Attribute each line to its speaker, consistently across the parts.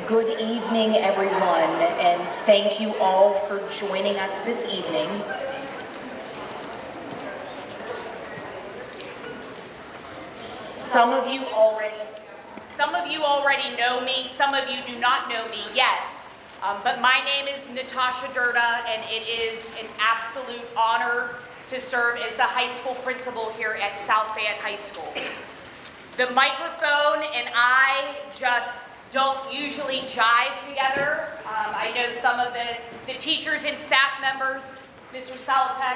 Speaker 1: Good evening, everyone, and thank you all for joining us this evening. Some of you already know me, some of you do not know me yet, but my name is Natasha Durda, and it is an absolute honor to serve as the high school principal here at South Fayette High School. The microphone and I just don't usually jive together. I know some of the teachers and staff members, Mr. Salopek,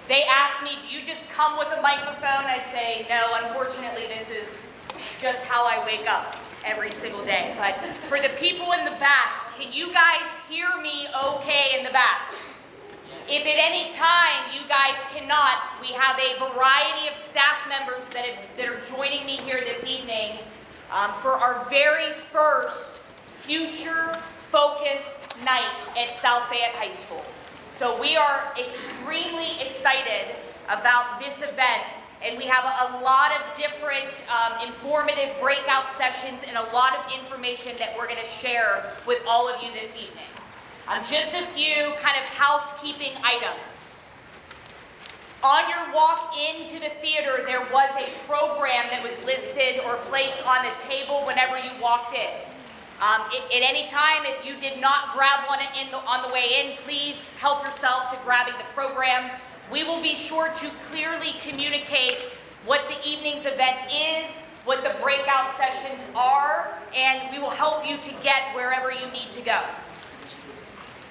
Speaker 1: they ask me, do you just come with a microphone? I say, no, unfortunately, this is just how I wake up every single day. But for the people in the back, can you guys hear me okay in the back? If at any time you guys cannot, we have a variety of staff members that are joining me here this evening for our very first future-focused night at South Fayette High School. So we are extremely excited about this event, and we have a lot of different informative breakout sessions and a lot of information that we're going to share with all of you this evening. Just a few kind of housekeeping items. On your walk into the theater, there was a program that was listed or placed on the table whenever you walked in. At any time, if you did not grab one on the way in, please help yourself to grabbing the program. We will be sure to clearly communicate what the evening's event is, what the breakout sessions are, and we will help you to get wherever you need to go.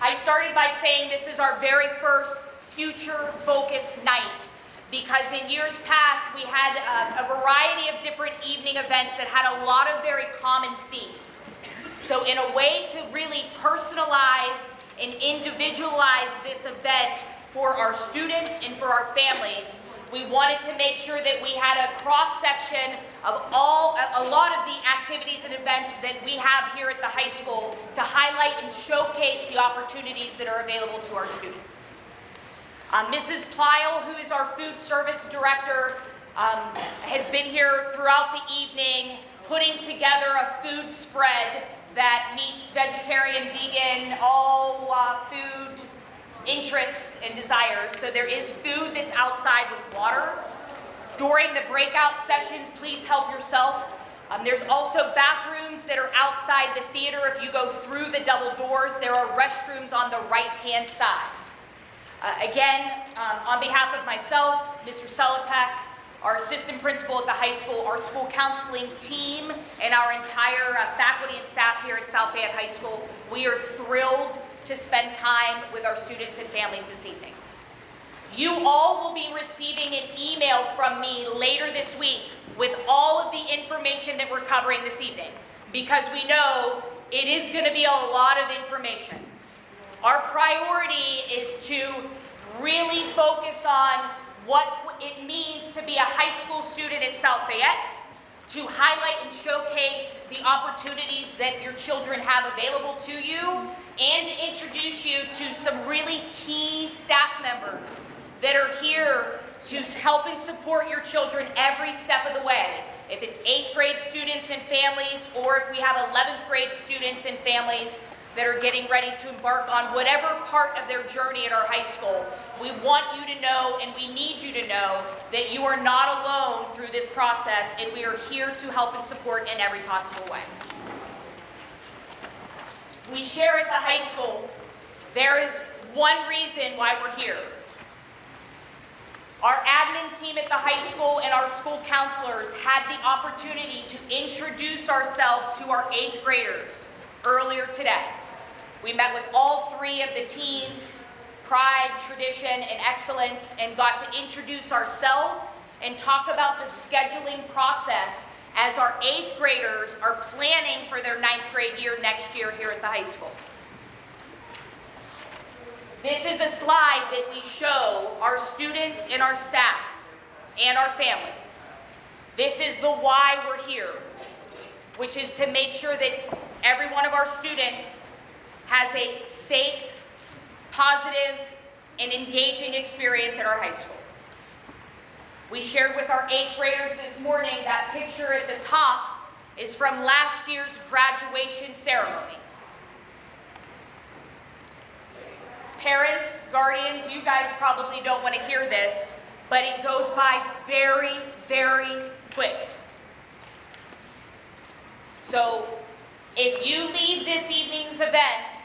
Speaker 1: I started by saying this is our very first future-focused night, because in years past we had a variety of different evening events that had a lot of very common themes. So in a way to really personalize and individualize this event for our students and for our families, we wanted to make sure that we had a cross-section of a lot of the activities and events that we have here at the high school to highlight and showcase the opportunities that are available to our students. Mrs. Plyle, who is our food service director, has been here throughout the evening putting together a food spread that meets vegetarian, vegan, all food interests and desires. So there is food that's outside with water. During the breakout sessions, please help yourself. There's also bathrooms that are outside the theater. If you go through the double doors, there are restrooms on the right-hand side. Again, on behalf of myself, Mr. Salopek, our assistant principal at the high school, our school counseling team, and our entire faculty and staff here at South Fayette High School, we are thrilled to spend time with our students and families this evening. You all will be receiving an email from me later this week with all of the information that we're covering this evening, because we know it is going to be a lot of information. Our priority is to really focus on what it means to be a high school student at South Fayette, to highlight and showcase the opportunities that your children have available to you, and to introduce you to some really key staff members that are here to help and support your children every step of the way. If it's 8th grade students and families, or if we have 11th grade students and families that are getting ready to embark on whatever part of their journey at our high school, we want you to know, and we need you to know, that you are not alone through this process, and we are here to help and support in every possible way. We share at the high school, there is one reason why we're here. Our admin team at the high school and our school counselors had the opportunity to introduce ourselves to our 8th graders earlier today. We met with all 3 of the teams, Pride, Tradition, and Excellence, and got to introduce ourselves and talk about the scheduling process as our 8th graders are planning for their 9th grade year next year here at the high school. This is a slide that we show our students and our staff and our families. This is the why we're here, which is to make sure that every one of our students has a safe, positive, and engaging experience at our high school. We shared with our 8th graders this morning that picture at the top is from last year's graduation ceremony. Parents, guardians, you guys probably don't want to hear this, but it goes by very, very quick. So if you leave this evening's event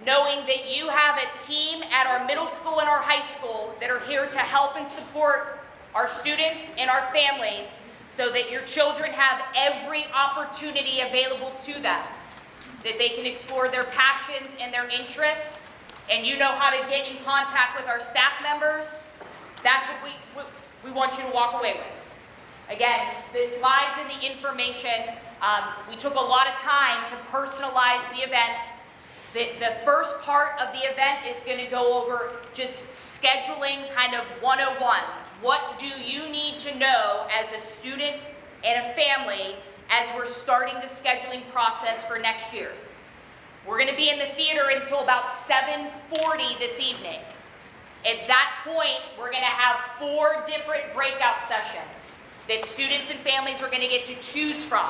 Speaker 1: knowing that you have a team at our middle school and our high school that are here to help and support our students and our families so that your children have every opportunity available to them, that they can explore their passions and their interests, and you know how to get in contact with our staff members, that's what we want you to walk away with. Again, the slides and the information, we took a lot of time to personalize the event. The first part of the event is going to go over just scheduling kind of 101. What do you need to know as a student and a family as we're starting the scheduling process for next year? We're going to be in the theater until about 7:40 this evening. At that point, we're going to have 4 different breakout sessions that students and families are going to get to choose from.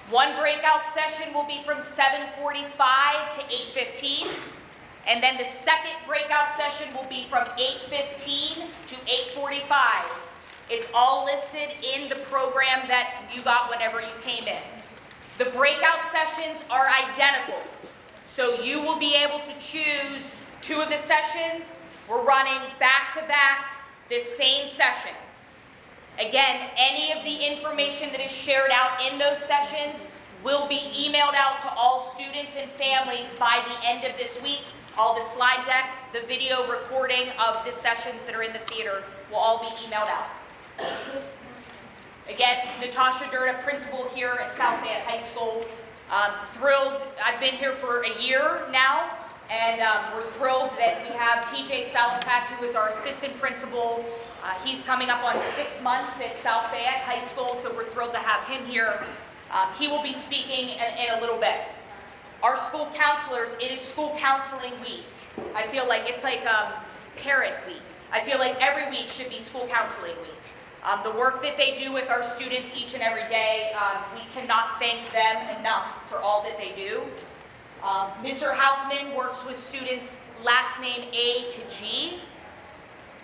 Speaker 1: One breakout session will be from 7:45 to 8:15, and then the second breakout session will be from 8:15 to 8:45. It's all listed in the program that you got whenever you came in. The breakout sessions are identical, so you will be able to choose 2 of the sessions. We're running back-to-back the same sessions. Again, any of the information that is shared out in those sessions will be emailed out to all students and families by the end of this week. All the slide decks, the video recording of the sessions that are in the theater will all be emailed out. Again, Natasha Durda, principal here at South Fayette High School. Thrilled, I've been here for a year now, and we're thrilled that we have TJ Salapak, who is our assistant principal. He's coming up on 6 months at South Fayette High School, so we're thrilled to have him here. He will be speaking in a little bit. Our school counselors, it is school counseling week. I feel like it's like parent week. I feel like every week should be school counseling week. The work that they do with our students each and every day, we cannot thank them enough for all that they do. Mr. Hausman works with students last name A to G.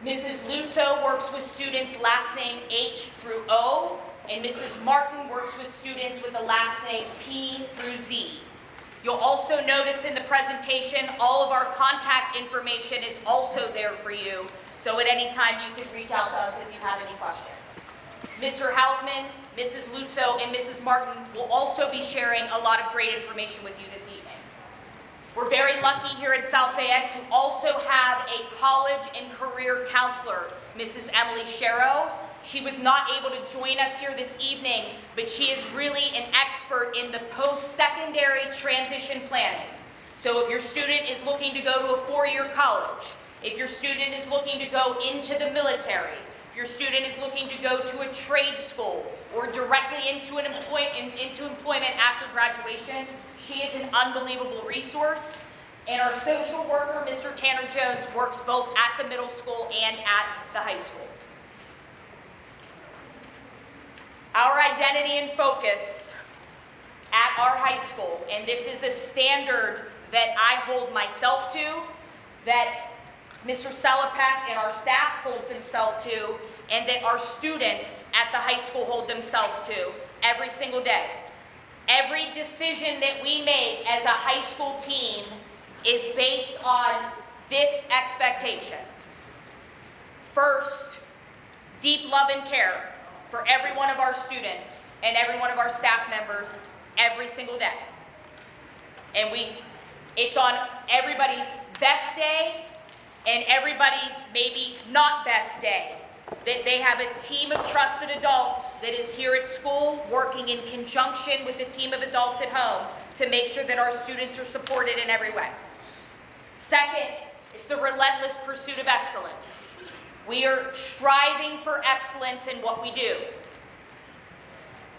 Speaker 1: Mrs. Luzzo works with students last name H through O, and Mrs. Martin works with students with the last name P through Z. You'll also notice in the presentation all of our contact information is also there for you, so at any time you can reach out to us if you have any questions. Mr. Hausman, Mrs. Luzzo, and Mrs. Martin will also be sharing a lot of great information with you this evening. We're very lucky here at South Fayette to also have a college and career counselor, Mrs. Emily Sharrow. She was not able to join us here this evening, but she is really an expert in the post-secondary transition planning. So if your student is looking to go to a 4-year college, if your student is looking to go into the military, if your student is looking to go to a trade school or directly into employment after graduation, she is an unbelievable resource. And our social worker, Mr. Tanner Jones, works both at the middle school and at the high school. Our identity and focus at our high school, and this is a standard that I hold myself to, that Mr. Salapak and our staff holds themselves to, and that our students at the high school hold themselves to every single day. Every decision that we make as a high school team is based on this expectation. First, deep love and care for every one of our students and every one of our staff members every single day. And it's on everybody's best day and everybody's maybe not best day that they have a team of trusted adults that is here at school working in conjunction with the team of adults at home to make sure that our students are supported in every way. Second, it's the relentless pursuit of excellence. We are striving for excellence in what we do.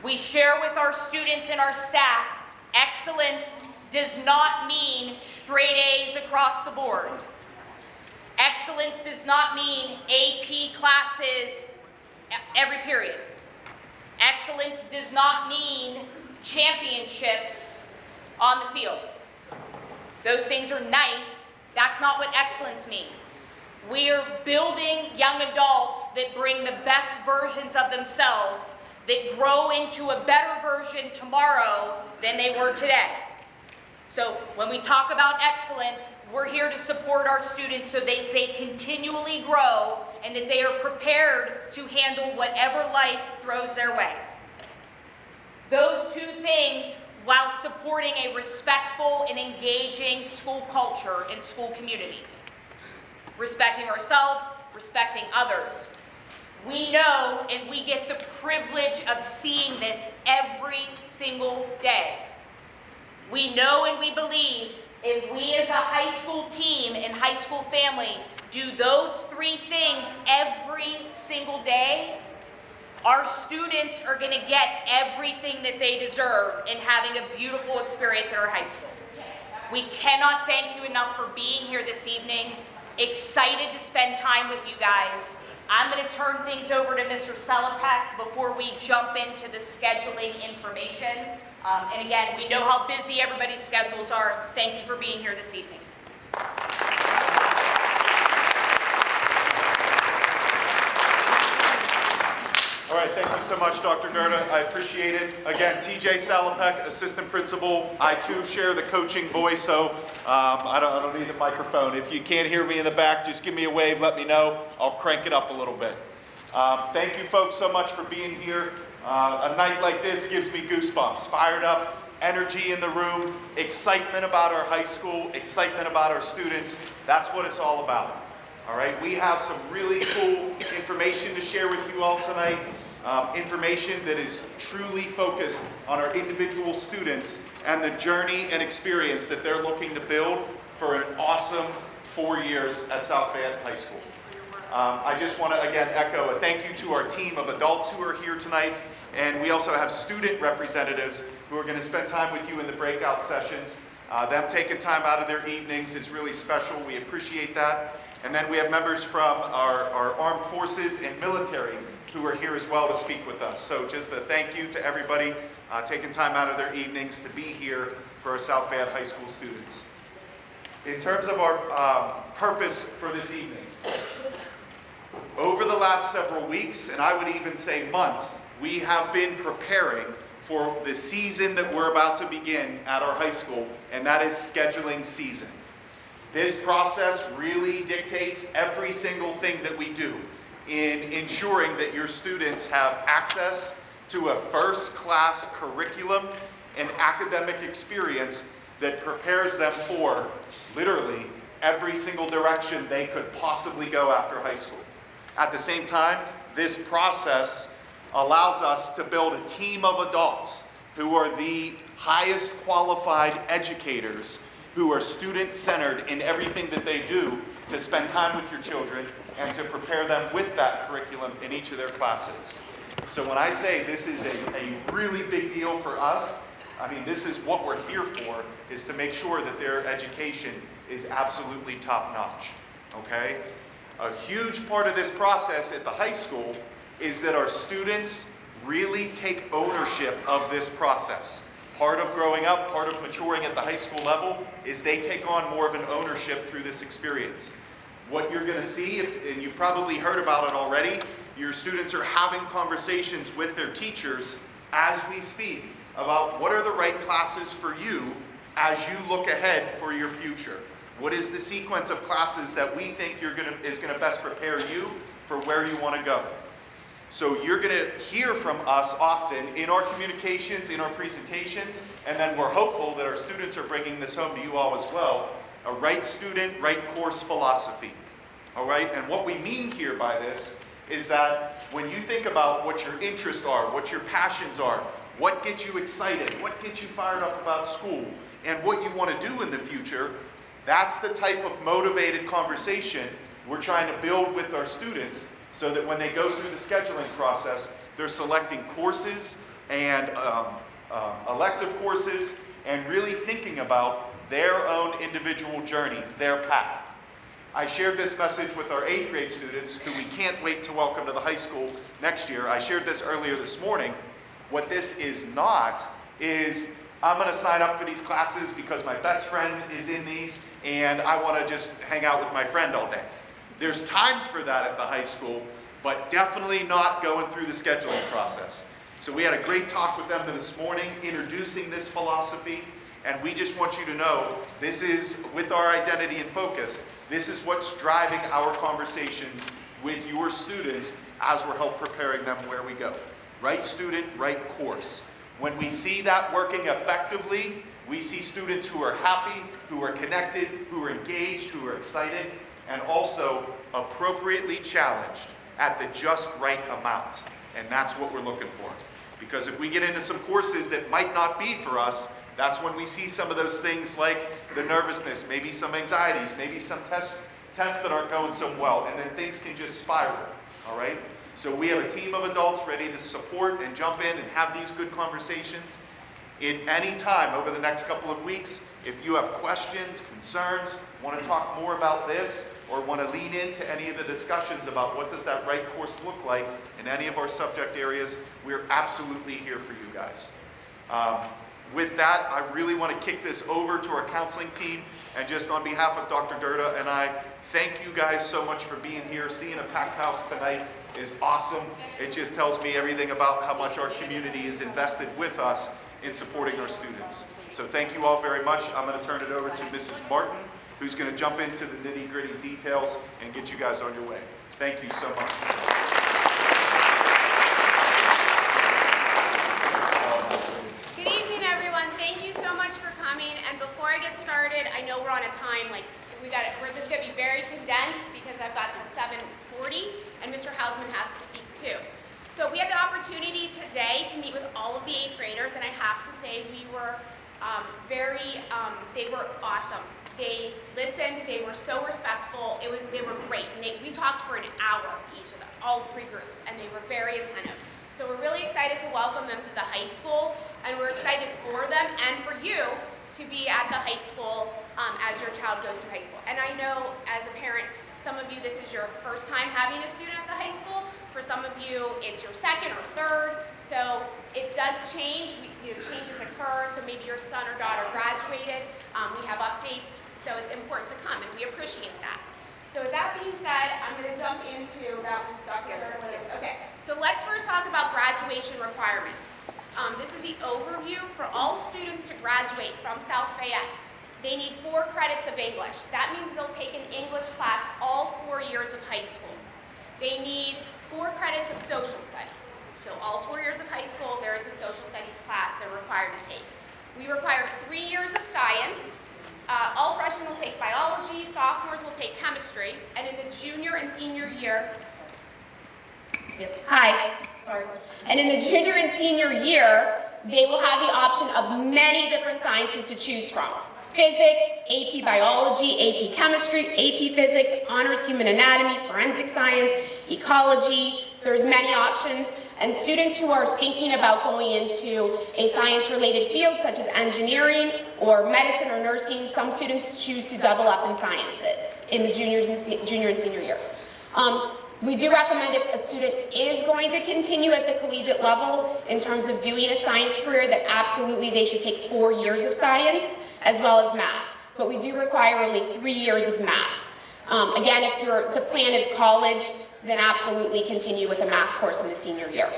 Speaker 1: We share with our students and our staff, excellence does not mean straight A's across the board. Excellence does not mean AP classes every period. Excellence does not mean championships on the field. Those things are nice. That's not what excellence means. We're building young adults that bring the best versions of themselves, that grow into a better version tomorrow than they were today. So when we talk about excellence, we're here to support our students so they continually grow and that they are prepared to handle whatever life throws their way. Those two things, while supporting a respectful and engaging school culture and school community. Respecting ourselves, respecting others. We know and we get the privilege of seeing this every single day. We know and we believe if we as a high school team and high school family do those three things every single day, our students are going to get everything that they deserve in having a beautiful experience at our high school. We cannot thank you enough for being here this evening. Excited to spend time with you guys. I'm going to turn things over to Mr. Selipek before we jump into the scheduling information. And again, we know how busy everybody's schedules are. Thank you for being here this evening.
Speaker 2: All right, thank you so much, Dr. Durda. I appreciate it. Again, TJ Selipek, assistant principal. I too share the coaching voice, so I don't need the microphone. If you can't hear me in the back, just give me a wave, let me know. I'll crank it up a little bit. Thank you folks so much for being here. A night like this gives me goosebumps. Fired up, energy in the room, excitement about our high school, excitement about our students. That's what it's all about. All right, we have some really cool information to share with you all tonight. Information that is truly focused on our individual students and the journey and experience that they're looking to build for an awesome 4 years at South Fayette High School. I just want to again echo a thank you to our team of adults who are here tonight, and we also have student representatives who are going to spend time with you in the breakout sessions. Them taking time out of their evenings is really special. We appreciate that. And then we have members from our armed forces and military who are here as well to speak with us. So just a thank you to everybody taking time out of their evenings to be here for our South Fayette High School students. In terms of our purpose for this evening, over the last several weeks, and I would even say months, we have been preparing for the season that we're about to begin at our high school, and that is scheduling season. This process really dictates every single thing that we do in ensuring that your students have access to a first-class curriculum and academic experience that prepares them for literally every single direction they could possibly go after high school. At the same time, this process allows us to build a team of adults who are the highest qualified educators, who are student-centered in everything that they do to spend time with your children and to prepare them with that curriculum in each of their classes. So when I say this is a really big deal for us, I mean this is what we're here for, is to make sure that their education is absolutely top-notch, okay? A huge part of this process at the high school is that our students really take ownership of this process. Part of growing up, part of maturing at the high school level, is they take on more of an ownership through this experience. What you're going to see, and you've probably heard about it already, your students are having conversations with their teachers as we speak about what are the right classes for you as you look ahead for your future. What is the sequence of classes that we think is going to best prepare you for where you want to go? So you're going to hear from us often in our communications, in our presentations, and then we're hopeful that our students are bringing this home to you all as well, a right student, right course philosophy. All right, and what we mean here by this is that when you think about what your interests are, what your passions are, what gets you excited, what gets you fired up about school, and what you want to do in the future, that's the type of motivated conversation we're trying to build with our students, so that when they go through the scheduling process, they're selecting courses and elective courses and really thinking about their own individual journey, their path. I shared this message with our 8th grade students, who we can't wait to welcome to the high school next year. I shared this earlier this morning. What this is not is I'm going to sign up for these classes because my best friend is in these and I want to just hang out with my friend all day. There's times for that at the high school, but definitely not going through the scheduling process. So we had a great talk with them this morning, introducing this philosophy, and we just want you to know, this is, with our identity and focus, this is what's driving our conversations with your students as we're help preparing them where we go. Right student, right course. When we see that working effectively, we see students who are happy, who are connected, who are engaged, who are excited, and also appropriately challenged at the just right amount. And that's what we're looking for. Because if we get into some courses that might not be for us, that's when we see some of those things like the nervousness, maybe some anxieties, maybe some tests that aren't going so well, and then things can just spiral, all right? So we have a team of adults ready to support and jump in and have these good conversations. In any time over the next couple of weeks, if you have questions, concerns, want to talk more about this, or want to lean into any of the discussions about what does that right course look like in any of our subject areas, we're absolutely here for you guys. With that, I really want to kick this over to our counseling team, and just on behalf of Dr. Durda and I, thank you guys so much for being here. Seeing a packed house tonight is awesome. It just tells me everything about how much our community is invested with us in supporting our students. So thank you all very much. I'm going to turn it over to Mrs. Martin, who's going to jump into the nitty-gritty details and get you guys on your way. Thank you so much.
Speaker 3: Good evening, everyone. Thank you so much for coming. And before I get started, I know we're on a time, we're just going to be very condensed because I've got to 7:40 and Mr. Hausman has to speak too. So we had the opportunity today to meet with all of the 8th graders, and I have to say we were they were awesome. They listened, they were so respectful, they were great. And we talked for an hour to each of them, all 3 groups, and they were very attentive. So we're really excited to welcome them to the high school, and we're excited for them and for you to be at the high school as your child goes through high school. And I know as a parent, some of you, this is your first time having a student at the high school. For some of you, it's your 2nd or 3rd. So it does change, changes occur. So maybe your son or daughter graduated. We have updates, so it's important to come, and we appreciate that. So with that being said, I'm going to jump into that. Okay, so let's first talk about graduation requirements. This is the overview for all students to graduate from South Fayette. They need 4 credits of English. That means they'll take an English class all 4 years of high school. They need 4 credits of social studies. So all 4 years of high school, there is a social studies class they're required to take. We require 3 years of science. All freshmen will take biology, sophomores will take chemistry, and in the junior and senior year, and in the junior and senior year, they will have the option of many different sciences to choose from. Physics, AP Biology, AP Chemistry, AP Physics, Honors Human Anatomy, Forensic Science, Ecology. There's many options, and students who are thinking about going into a science-related field such as engineering or medicine or nursing, some students choose to double up in sciences in the junior and senior years. We do recommend if a student is going to continue at the collegiate level in terms of doing a science career that absolutely they should take 4 years of science as well as math. But we do require only 3 years of math. Again, if the plan is college, then absolutely continue with a math course in the senior year.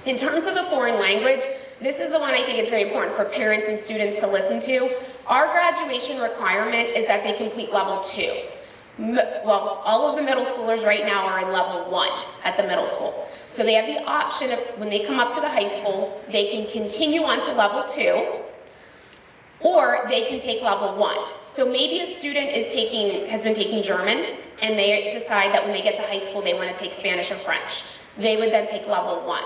Speaker 3: In terms of the foreign language, this is the one I think is very important for parents and students to listen to. Our graduation requirement is that they complete level 2. Well, all of the middle schoolers right now are in level 1 at the middle school. So they have the option of, when they come up to the high school, they can continue on to level 2, or they can take level 1. So maybe a student has been taking German, and they decide that when they get to high school, they want to take Spanish or French. They would then take level 1.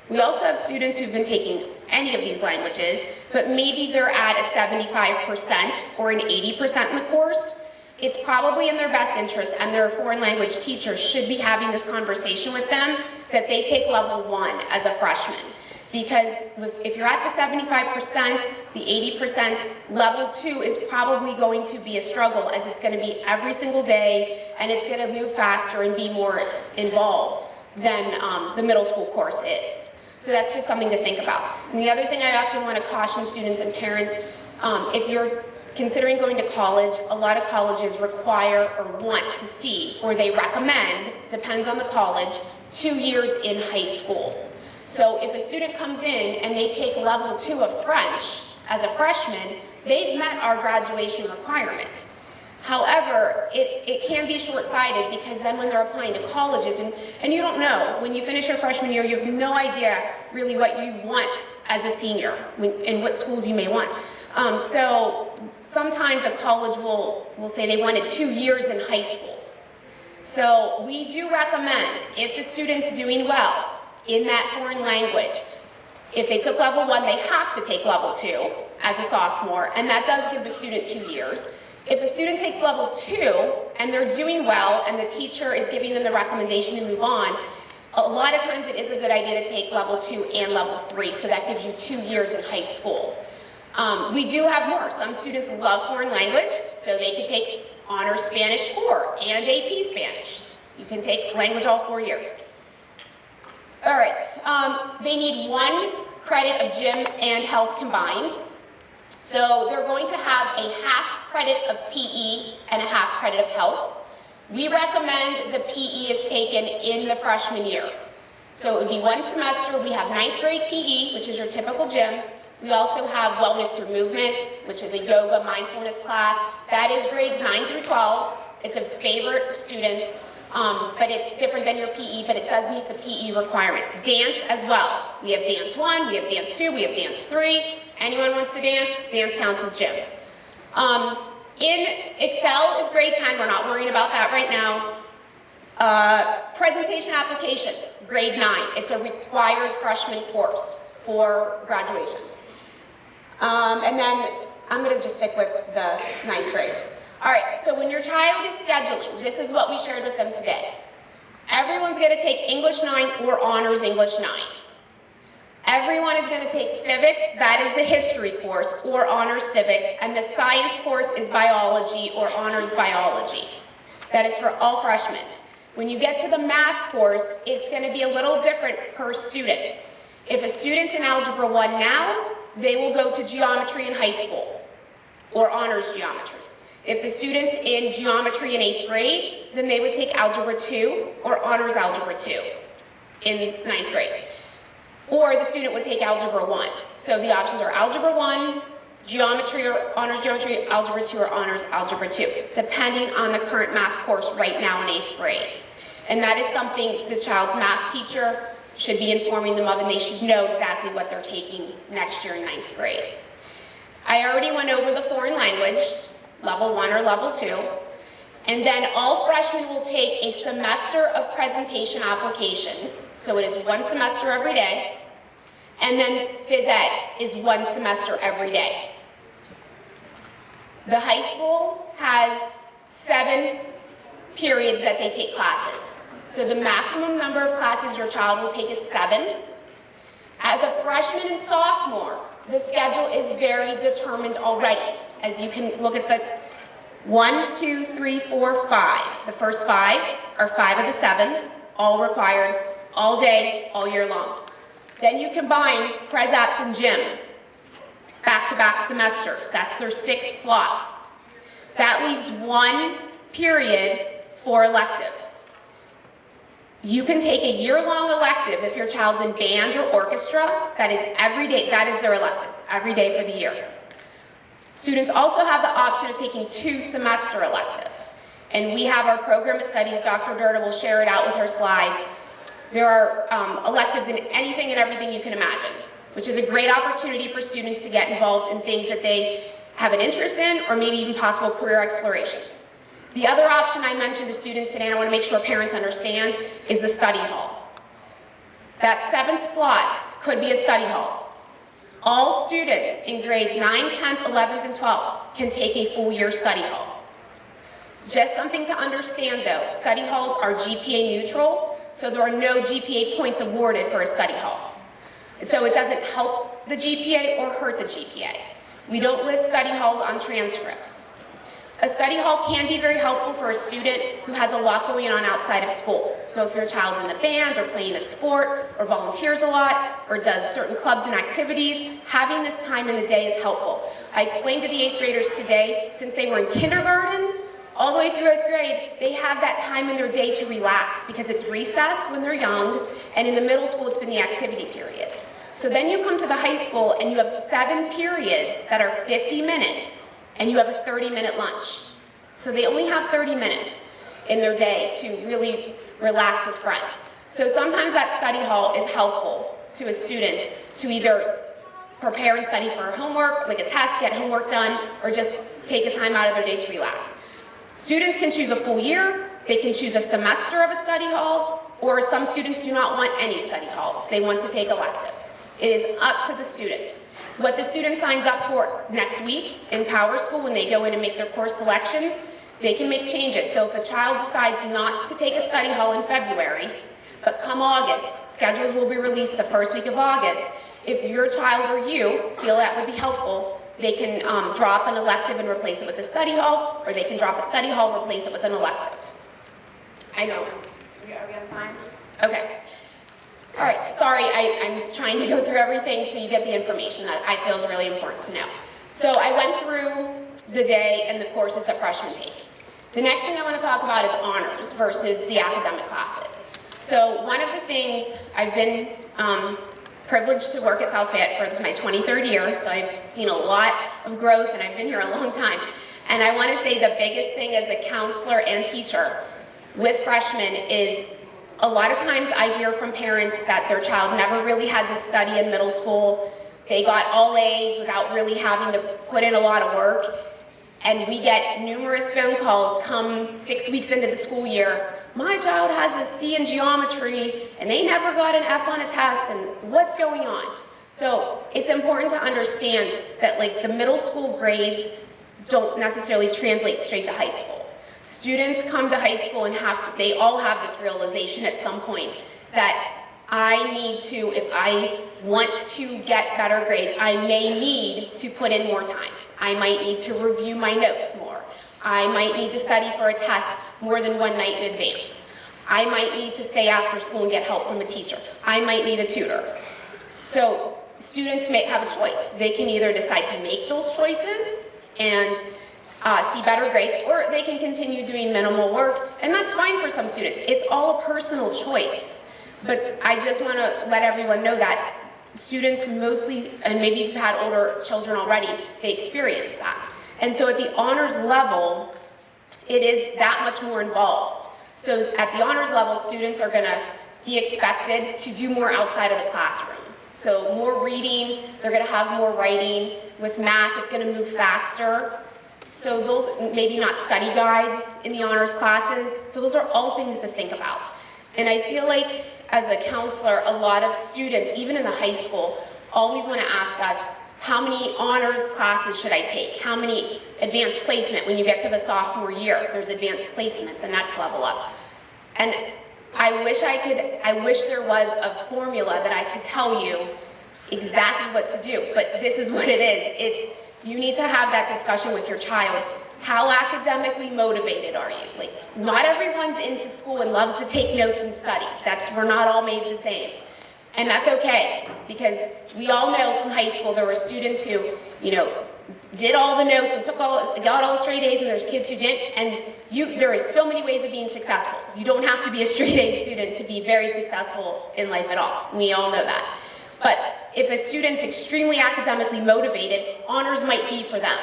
Speaker 3: We also have students who've been taking any of these languages, but maybe they're at a 75% or an 80% in the course. It's probably in their best interest, and their foreign language teacher should be having this conversation with them, that they take level 1 as a freshman. Because if you're at the 75%, the 80%, level 2 is probably going to be a struggle, as it's going to be every single day, and it's going to move faster and be more involved than the middle school course is. So that's just something to think about. And the other thing I often want to caution students and parents, if you're considering going to college, a lot of colleges require or want to see, or they recommend, depends on the college, 2 years in high school. So if a student comes in and they take level 2 of French as a freshman, they've met our graduation requirement. However, it can be short-sighted because then when they're applying to colleges, and you don't know, when you finish your freshman year, you have no idea really what you want as a senior and what schools you may want. So sometimes a college will say they wanted 2 years in high school. So we do recommend, if the student's doing well in that foreign language, if they took level 1, they have to take level 2 as a sophomore, and that does give the student 2 years. If a student takes level 2 and they're doing well and the teacher is giving them the recommendation to move on, a lot of times it is a good idea to take level 2 and level 3, so that gives you 2 years in high school. We do have more. Some students love foreign language, so they can take Honors Spanish 4 and AP Spanish. You can take language all 4 years. All right, they need 1 credit of gym and health combined. So they're going to have a half credit of PE and a half credit of health. We recommend the PE is taken in the freshman year. So it would be 1 semester. We have 9th grade PE, which is your typical gym. We also have Wellness Through Movement, which is a yoga mindfulness class. That is grades 9 through 12. It's a favorite of students, but it's different than your PE, but it does meet the PE requirement. Dance as well. We have Dance 1, we have Dance 2, we have Dance 3. Anyone wants to dance? Dance counts as gym. In Excel is grade 10. We're not worrying about that right now. Presentation applications, grade 9. It's a required freshman course for graduation. And then I'm going to just stick with the 9th grade. All right, so when your child is scheduling, this is what we shared with them today. Everyone's going to take English 9 or Honors English 9. Everyone is going to take civics, that is the history course, or honors civics, and the science course is biology or honors biology. That is for all freshmen. When you get to the math course, it's going to be a little different per student. If a student's in Algebra 1 now, they will go to geometry in high school, or honors geometry. If the student's in geometry in 8th grade, then they would take Algebra 2 or honors Algebra 2 in 9th grade. Or the student would take Algebra 1. So the options are Algebra 1, Geometry or Honors Geometry, Algebra 2 or Honors Algebra 2, depending on the current math course right now in 8th grade. And that is something the child's math teacher should be informing them of, and they should know exactly what they're taking next year in 9th grade. I already went over the foreign language, level 1 or level 2. And then all freshmen will take a semester of presentation applications. So it is 1 semester every day. And then phys ed is 1 semester every day. The high school has 7 periods that they take classes. So the maximum number of classes your child will take is 7. As a freshman and sophomore, the schedule is very determined already. As you can look at the 1, 2, 3, 4, 5. The first 5 are 5 of the 7, all required, all day, all year long. Then you combine Pres-Apps and Gym, back-to-back semesters. That's their 6 slots. That leaves 1 period for electives. You can take a year-long elective if your child's in band or orchestra. That is every day, that is their elective, every day for the year. Students also have the option of taking 2 semester electives. And we have our program of studies. Dr. Durda will share it out with her slides. There are electives in anything and everything you can imagine, which is a great opportunity for students to get involved in things that they have an interest in, or maybe even possible career exploration. The other option I mentioned to students today, and I want to make sure parents understand, is the study hall. That 7th slot could be a study hall. All students in grades 9, 10th, 11th, and 12th can take a full year study hall. Just something to understand though, study halls are GPA neutral, so there are no GPA points awarded for a study hall. And so it doesn't help the GPA or hurt the GPA. We don't list study halls on transcripts. A study hall can be very helpful for a student who has a lot going on outside of school. So if your child's in the band or playing a sport or volunteers a lot or does certain clubs and activities, having this time in the day is helpful. I explained to the 8th graders today, since they were in kindergarten all the way through 8th grade, they have that time in their day to relax because it's recess when they're young, and in the middle school it's been the activity period. So then you come to the high school and you have 7 periods that are 50 minutes. And you have a 30-minute lunch. So they only have 30 minutes in their day to really relax with friends. So sometimes that study hall is helpful to a student to either prepare and study for homework, like a test, get homework done, or just take a time out of their day to relax. Students can choose a full year, they can choose a semester of a study hall, or some students do not want any study halls. They want to take electives. It is up to the student. What the student signs up for next week in Power School when they go in and make their course selections, they can make changes. So if a child decides not to take a study hall in February, but come August, schedules will be released the first week of August. If your child or you feel that would be helpful, they can drop an elective and replace it with a study hall, or they can drop a study hall, replace it with an elective. I know. Are we on time? Okay. All right, sorry, I'm trying to go through everything so you get the information that I feel is really important to know. So I went through the day and the courses that freshmen take. The next thing I want to talk about is honors versus the academic classes. So one of the things, I've been privileged to work at South Fayette for this is my 23rd year, so I've seen a lot of growth and I've been here a long time. And I want to say the biggest thing as a counselor and teacher with freshmen is a lot of times I hear from parents that their child never really had to study in middle school. They got all A's without really having to put in a lot of work. And we get numerous phone calls come 6 weeks into the school year. My child has a C in geometry and they never got an F on a test, and what's going on? So it's important to understand that like the middle school grades don't necessarily translate straight to high school. Students come to high school and they all have this realization at some point that I need to, if I want to get better grades, I may need to put in more time. I might need to review my notes more. I might need to study for a test more than one night in advance. I might need to stay after school and get help from a teacher. I might need a tutor. So students may have a choice. They can either decide to make those choices and see better grades, or they can continue doing minimal work, and that's fine for some students. It's all a personal choice. But I just want to let everyone know that students mostly, and maybe if you've had older children already, they experience that. And so at the honors level, it is that much more involved. So at the honors level, students are going to be expected to do more outside of the classroom. So more reading, they're going to have more writing. With math, it's going to move faster. So those, maybe not study guides in the honors classes. So those are all things to think about. And I feel like as a counselor, a lot of students, even in the high school, always want to ask us, how many honors classes should I take? How many advanced placement? When you get to the sophomore year, there's advanced placement, the next level up. And I wish there was a formula that I could tell you exactly what to do, but this is what it is. You need to have that discussion with your child. How academically motivated are you? Like, not everyone's into school and loves to take notes and study. We're not all made the same. And that's okay, because we all know from high school there were students who, did all the notes and got all the straight A's, and there's kids who didn't. And there are so many ways of being successful. You don't have to be a straight A student to be very successful in life at all. We all know that. But if a student's extremely academically motivated, honors might be for them.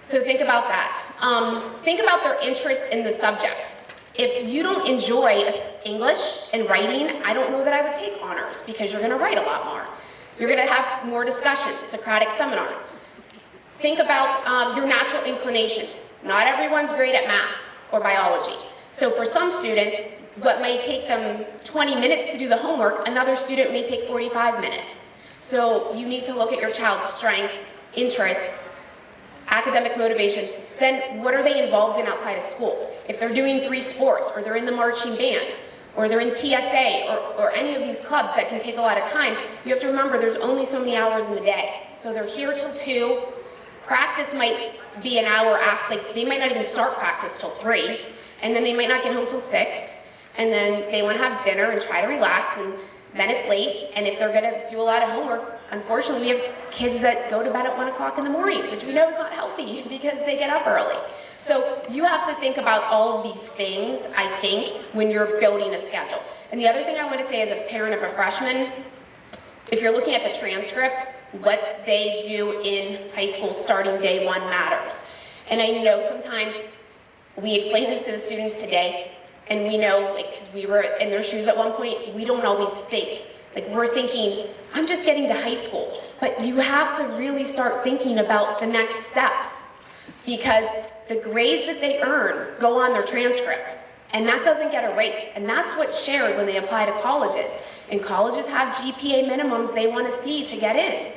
Speaker 3: So think about that. Think about their interest in the subject. If you don't enjoy English and writing, I don't know that I would take honors, because you're going to write a lot more. You're going to have more discussions, Socratic seminars. Think about your natural inclination. Not everyone's great at math or biology. So for some students, what may take them 20 minutes to do the homework, another student may take 45 minutes. So you need to look at your child's strengths, interests, academic motivation. Then what are they involved in outside of school? If they're doing 3 sports, or they're in the marching band, or they're in TSA, or any of these clubs that can take a lot of time, you have to remember there's only so many hours in the day. So they're here till 2, Practice might be an hour after, like they might not even start practice till 3, and then they might not get home till 6, and then they want to have dinner and try to relax, and then it's late, and if they're gonna do a lot of homework, unfortunately we have kids that go to bed at 1 o'clock in the morning, which we know is not healthy because they get up early. So you have to think about all of these things, I think, when you're building a schedule. And the other thing I want to say as a parent of a freshman, if you're looking at the transcript, what they do in high school starting day 1 matters. And I know sometimes we explain this to the students today, and we know, like, 'cause we were in their shoes at one point, we don't always think. Like, we're thinking, I'm just getting to high school. But you have to really start thinking about the next step, because the grades that they earn go on their transcript, and that doesn't get erased. And that's what's shared when they apply to colleges. And colleges have GPA minimums they want to see to get in.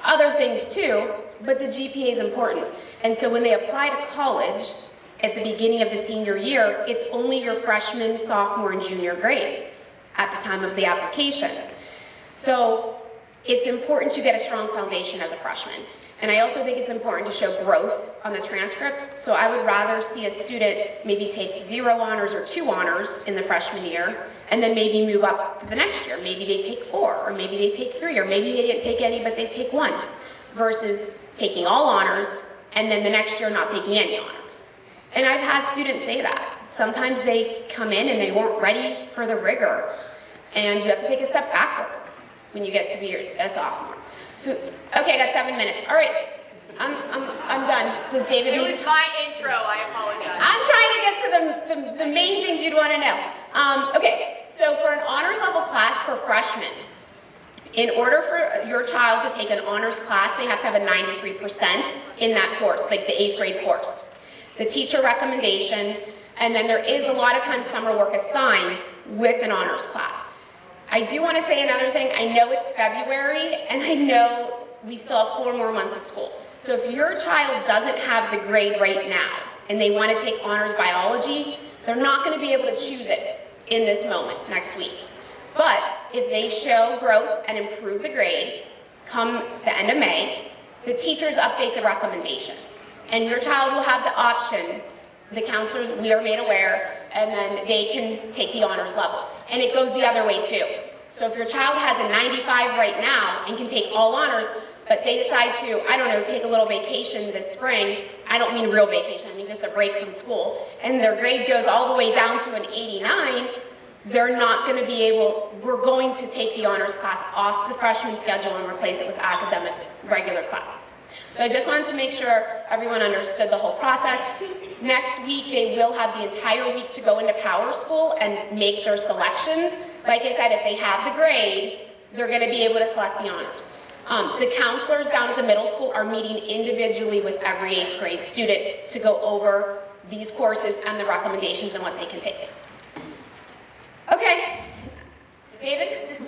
Speaker 3: Other things too, but the GPA is important. And so when they apply to college, at the beginning of the senior year, it's only your freshman, sophomore, and junior grades at the time of the application. So it's important to get a strong foundation as a freshman. And I also think it's important to show growth on the transcript. So I would rather see a student maybe take 0 honors or 2 honors in the freshman year, and then maybe move up for the next year. Maybe they take 4, or maybe they take 3, or maybe they didn't take any, but they take 1, versus taking all honors, and then the next year not taking any honors. And I've had students say that. Sometimes they come in and they weren't ready for the rigor, and you have to take a step backwards when you get to be a sophomore. So, okay, I got 7 minutes. All right, I'm done. Does David need to?
Speaker 1: It was my intro, I apologize.
Speaker 3: I'm trying to get to the main things you'd want to know. Okay, so for an honors level class for freshmen, in order for your child to take an honors class, they have to have a 93% in that course, like the 8th grade course. The teacher recommendation, and then there is a lot of times summer work assigned with an honors class. I do want to say another thing. I know it's February, and I know we still have 4 more months of school. So if your child doesn't have the grade right now, and they want to take honors biology, they're not going to be able to choose it in this moment next week. But if they show growth and improve the grade, come the end of May, the teachers update the recommendations. And your child will have the option, the counselors, we are made aware, and then they can take the honors level. And it goes the other way too. So if your child has a 95 right now and can take all honors, but they decide to, I don't know, take a little vacation this spring, I don't mean real vacation, I mean just a break from school, and their grade goes all the way down to an 89, they're not going to be able, we're going to take the honors class off the freshman schedule and replace it with academic regular class. So I just wanted to make sure everyone understood the whole process. Next week, they will have the entire week to go into Power School and make their selections. Like I said, if they have the grade, they're going to be able to select the honors. The counselors down at the middle school are meeting individually with every 8th grade student to go over these courses and the recommendations and what they can take. Okay, David?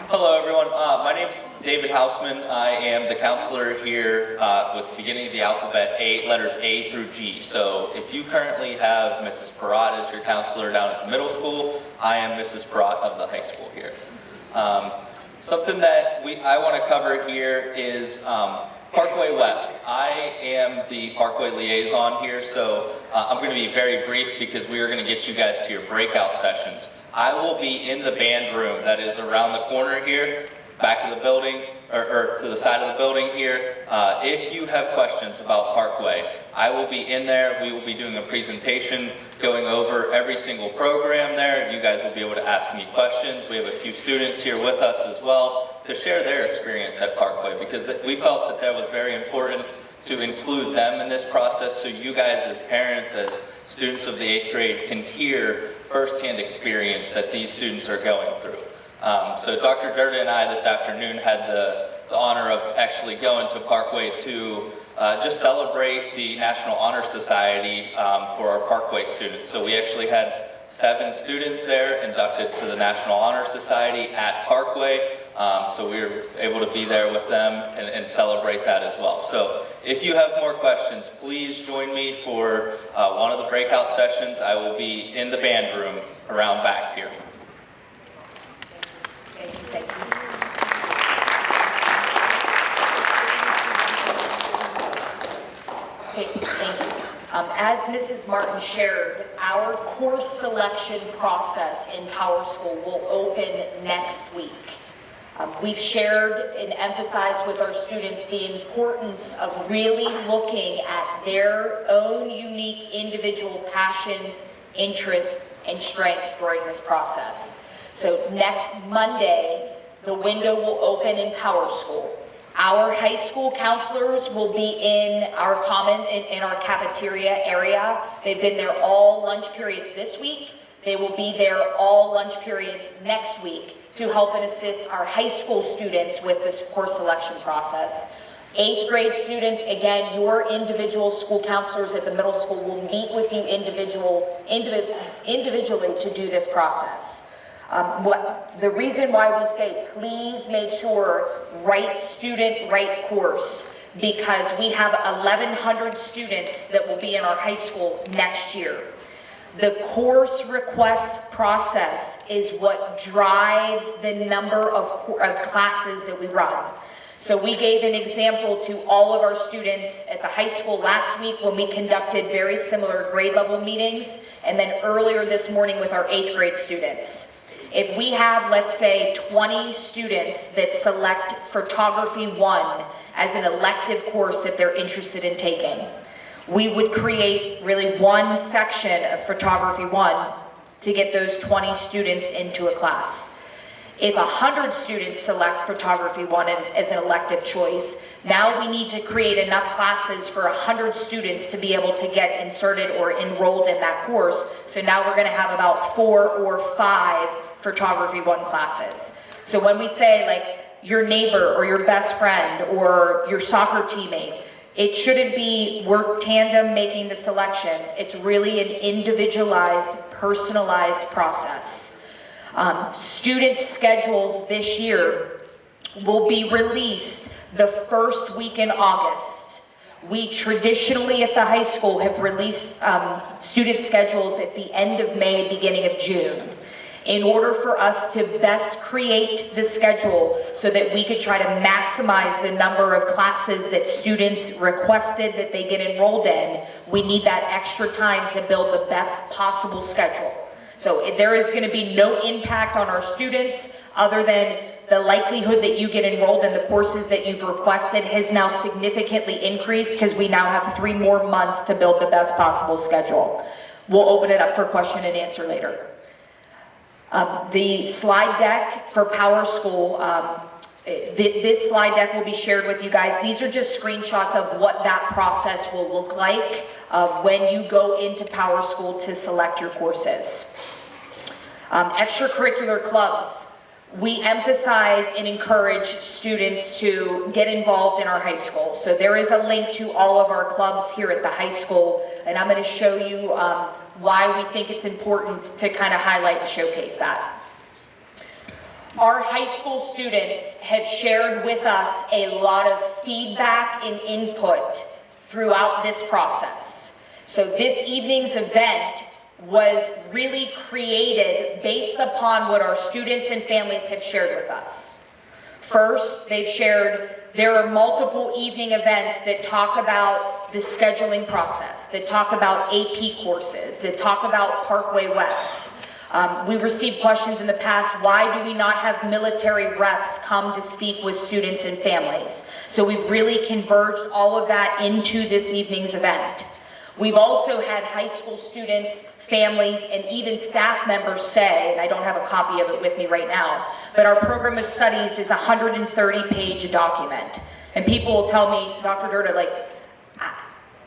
Speaker 4: Hello everyone, my name is David Hausman. I am the counselor here with the beginning of the alphabet, letters A through G. So if you currently have Mrs. Parat as your counselor down at the middle school, I am Mrs. Parat of the high school here. Something that I want to cover here is Parkway West. I am the Parkway liaison here, so I'm going to be very brief because we are going to get you guys to your breakout sessions. I will be in the band room that is around the corner here, back of the building, or to the side of the building here. If you have questions about Parkway, I will be in there. We will be doing a presentation going over every single program there. You guys will be able to ask me questions. We have a few students here with us as well to share their experience at Parkway, because we felt that was very important to include them in this process, so you guys as parents, as students of the 8th grade, can hear firsthand experience that these students are going through. So Dr. Durda and I this afternoon had the honor of actually going to Parkway to just celebrate the National Honor Society for our Parkway students. So we actually had 7 students there inducted to the National Honor Society at Parkway. So we were able to be there with them and celebrate that as well. So if you have more questions, please join me for one of the breakout sessions. I will be in the band room around back here.
Speaker 1: As Mrs. Martin shared, our course selection process in PowerSchool will open next week. We've shared and emphasized with our students the importance of really looking at their own unique individual passions, interests, and strengths during this process. So next Monday, the window will open in PowerSchool. Our high school counselors will be in our in our cafeteria area. They've been there all lunch periods this week. They will be there all lunch periods next week to help and assist our high school students with this course selection process. 8th grade students, again, your individual school counselors at the middle school will meet with you individually to do this process. The reason why we say please make sure right student, right course, because we have 1,100 students that will be in our high school next year. The course request process is what drives the number of classes that we run. So we gave an example to all of our students at the high school last week when we conducted very similar grade level meetings, and then earlier this morning with our 8th grade students. If we have, let's say, 20 students that select Photography 1 as an elective course that they're interested in taking, we would create really one section of Photography 1 to get those 20 students into a class. If 100 students select Photography 1 as an elective choice, now we need to create enough classes for 100 students to be able to get inserted or enrolled in that course. So now we're going to have about 4 or 5 Photography 1 classes. So when we say like your neighbor or your best friend or your soccer teammate, it shouldn't be work tandem making the selections. It's really an individualized, personalized process. Student schedules this year will be released the first week in August. We traditionally at the high school have released student schedules at the end of May, beginning of June, in order for us to best create the schedule so that we could try to maximize the number of classes that students requested that they get enrolled in. We need that extra time to build the best possible schedule. So there is going to be no impact on our students other than the likelihood that you get enrolled in the courses that you've requested has now significantly increased because we now have 3 more months to build the best possible schedule. We'll open it up for question and answer later. The slide deck for PowerSchool, this slide deck will be shared with you guys. These are just screenshots of what that process will look like when you go into PowerSchool to select your courses. Extracurricular clubs. We emphasize and encourage students to get involved in our high school. So there is a link to all of our clubs here at the high school, and I'm going to show you why we think it's important to kind of highlight and showcase that. Our high school students have shared with us a lot of feedback and input throughout this process. So this evening's event was really created based upon what our students and families have shared with us. First, they've shared there are multiple evening events that talk about the scheduling process, that talk about AP courses, that talk about Parkway West. We received questions in the past, why do we not have military reps come to speak with students and families? So we've really converged all of that into this evening's event. We've also had high school students, families, and even staff members say, and I don't have a copy of it with me right now, but our program of studies is a 130-page document. And people will tell me, Dr. Durda, like,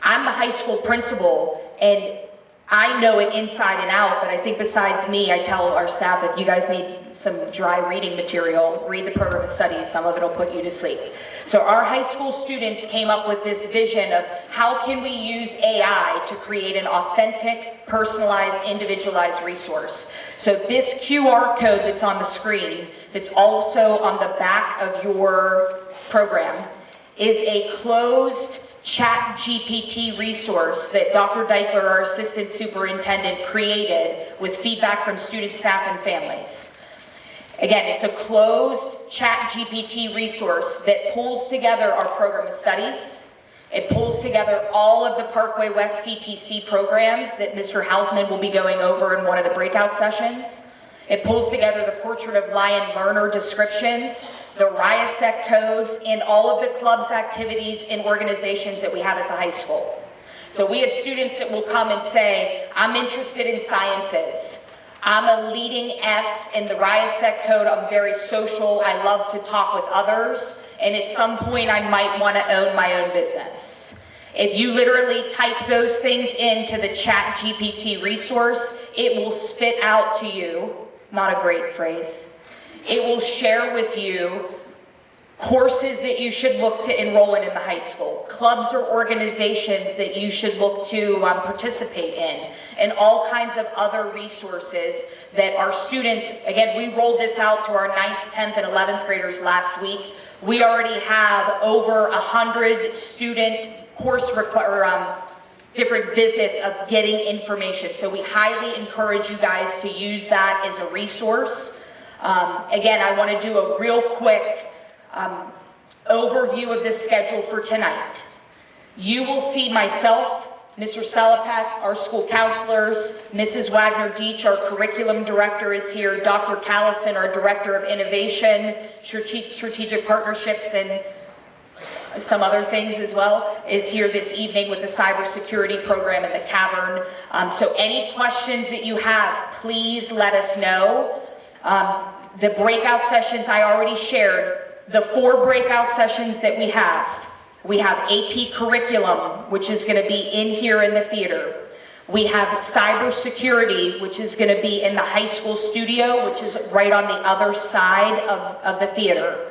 Speaker 1: I'm a high school principal, and I know it inside and out, but I think besides me, I tell our staff, if you guys need some dry reading material, read the program of studies, some of it will put you to sleep. So our high school students came up with this vision of how can we use AI to create an authentic, personalized, individualized resource. So this QR code that's on the screen, that's also on the back of your program, is a closed ChatGPT resource that Dr. Deichler, our assistant superintendent, created with feedback from students, staff, and families. Again, it's a closed ChatGPT resource that pulls together our program of studies. It pulls together all of the Parkway West CTC programs that Mr. Hausman will be going over in one of the breakout sessions. It pulls together the Portrait of Lion learner descriptions, the RIASEC codes, and all of the clubs, activities, and organizations that we have at the high school. So we have students that will come and say, I'm interested in sciences. I'm a leading S in the RIASEC code. I'm very social. I love to talk with others. And at some point, I might want to own my own business. If you literally type those things into the ChatGPT resource, it will spit out to you, not a great phrase, it will share with you courses that you should look to enroll in the high school, clubs or organizations that you should look to participate in, and all kinds of other resources that our students, again, we rolled this out to our 9th, 10th, and 11th graders last week. We already have over 100 student course different visits of getting information. So we highly encourage you guys to use that as a resource. Again, I want to do a real quick overview of the schedule for tonight. You will see myself, Mr. Salopek, our school counselors, Mrs. Wagner-Deach, our curriculum director is here, Dr. Callison, our director of innovation, strategic partnerships, and some other things as well, is here this evening with the cybersecurity program in the Cavern. So any questions that you have, please let us know. The breakout sessions I already shared, the 4 breakout sessions that we have. We have AP curriculum, which is going to be in here in the theater. We have cybersecurity, which is going to be in the high school studio, which is right on the other side of the theater.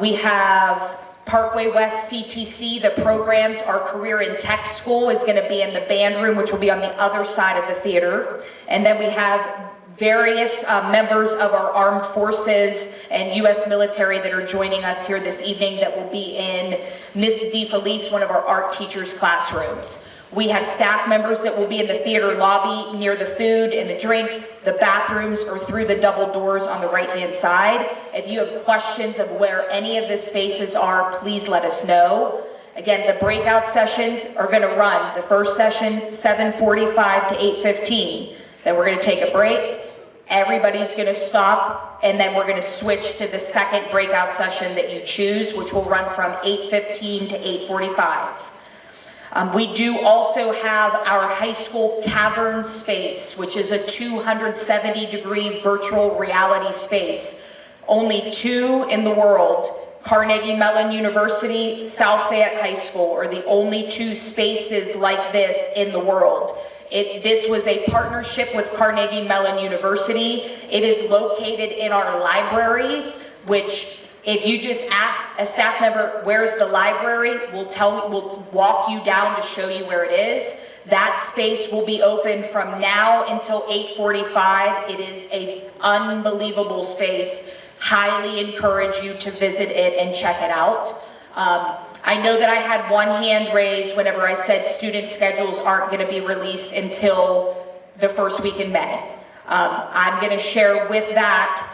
Speaker 1: We have Parkway West CTC, the programs, our career in tech school is going to be in the band room, which will be on the other side of the theater. And then we have various members of our armed forces and U.S. military that are joining us here this evening that will be in Miss DeFelice, one of our art teachers' classrooms. We have staff members that will be in the theater lobby near the food and the drinks, the bathrooms, or through the double doors on the right-hand side. If you have questions of where any of the spaces are, please let us know. Again, the breakout sessions are going to run the first session 7:45 to 8:15. Then we're going to take a break. Everybody's going to stop, and then we're going to switch to the second breakout session that you choose, which will run from 8:15 to 8:45. We do also have our high school Cavern space, which is a 270-degree virtual reality space. Only 2 in the world. Carnegie Mellon University, South Fayette High School are the only 2 spaces like this in the world. This was a partnership with Carnegie Mellon University. It is located in our library, which if you just ask a staff member, where's the library, we'll walk you down to show you where it is. That space will be open from now until 8:45. It is an unbelievable space. Highly encourage you to visit it and check it out. I know that I had one hand raised whenever I said student schedules aren't going to be released until the first week in May. I'm going to share with that.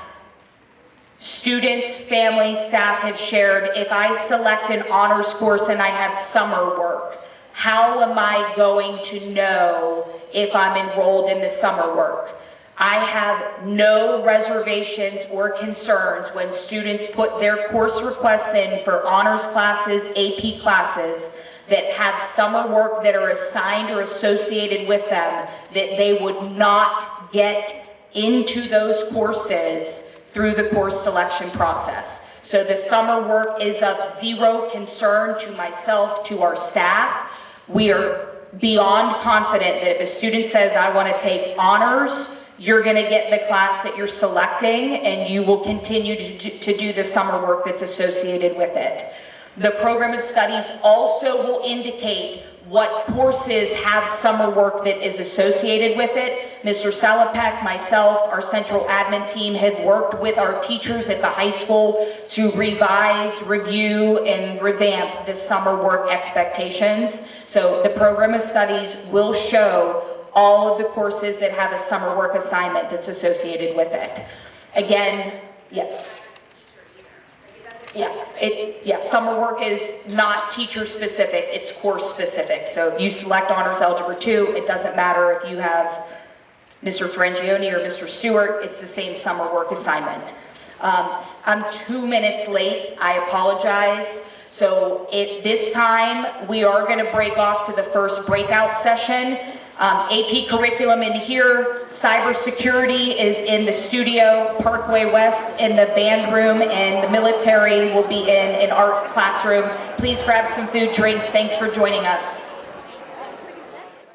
Speaker 1: Students, families, staff have shared, if I select an honors course and I have summer work, how am I going to know if I'm enrolled in the summer work? I have no reservations or concerns when students put their course requests in for honors classes, AP classes, that have summer work that are assigned or associated with them, that they would not get into those courses through the course selection process. So the summer work is of zero concern to myself, to our staff. We are beyond confident that if a student says, I want to take honors, you're going to get the class that you're selecting, and you will continue to do the summer work that's associated with it. The program of studies also will indicate what courses have summer work that is associated with it. Mr. Salopek, myself, our central admin team have worked with our teachers at the high school to revise, review, and revamp the summer work expectations. So the program of studies will show all of the courses that have a summer work assignment that's associated with it. Again, yes.
Speaker 5: Yes, summer work is not teacher specific, it's course specific. So if you select Honors Algebra 2, it doesn't matter if you have Mr. Frangione or Mr. Stewart, it's the same summer work assignment. I'm 2 minutes late, I apologize. So this time, we are going to break off to the first breakout session. AP curriculum in here, cybersecurity is in the studio, Parkway West in the band room, and the military will be in an art classroom. Please grab some food, drinks. Thanks for joining us.